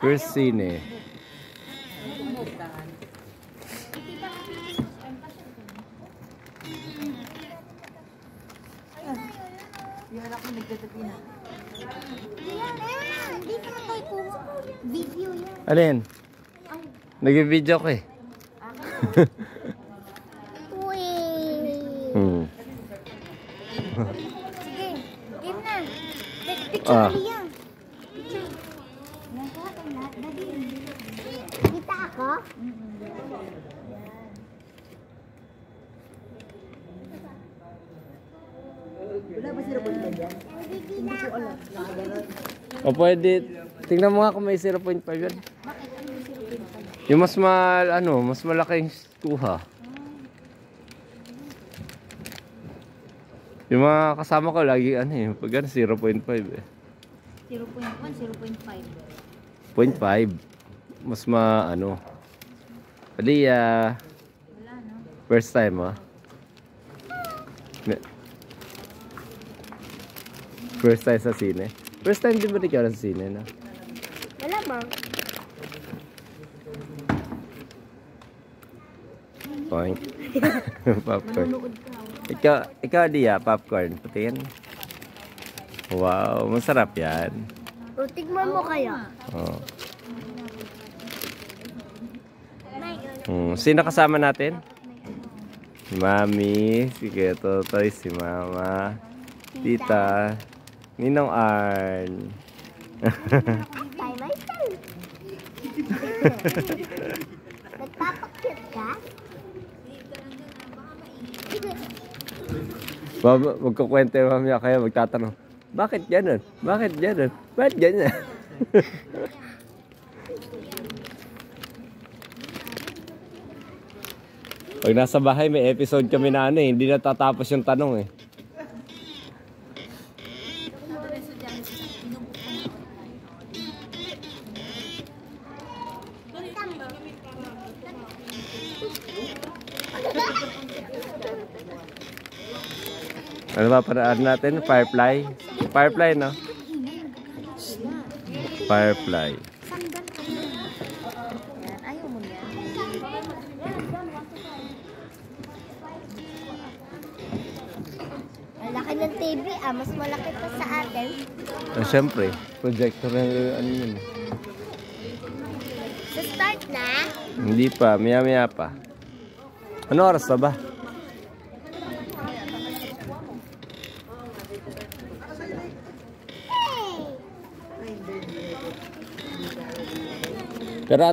First sine. Yan ako nagtatapi na. Hindi ka na tayo video yan. Alin? Nag-video ko eh. Uy. Sige, game na. Picture kali yan. Picture. Lahat ang lahat. Kita ako? Wala ba sila po yan? Hindi ko alam. O pwede, tingnan mo nga kung may 0.5 yan. Yung mas mas malaking kuha. Yung mga kasama ko lagi pag 0.5 eh. 0.1, 0.5. 0.5. Mas Pwede Wala, no? first time First time sa sine. First time din ba ikaw sa sine na? Wala bang? Point. Popcorn. Ikaw Dia, popcorn. Putin. Wow, masarap yan. O, tigman mo kaya. Oh. Sino kasama natin? Si Mami, si Kuya Totoy, si Mama, Tita, Ninong Arn. Tayo myself. Nagpapakyat ka? Magkukwento yung mamaya kaya magtatanong, bakit gano'n? Bakit gano'n? Bakit ganyan? Pag nasa bahay may episode kami na hindi natatapos yung tanong eh. Ano ba paraan natin? Firefly? Firefly, no? Firefly. Ayaw mo yan. Malaki ng TV mas malaki pa sa atin. Siyempre, projector na yun. So start na? Hindi pa, maya pa. Ano oras na ba? Pero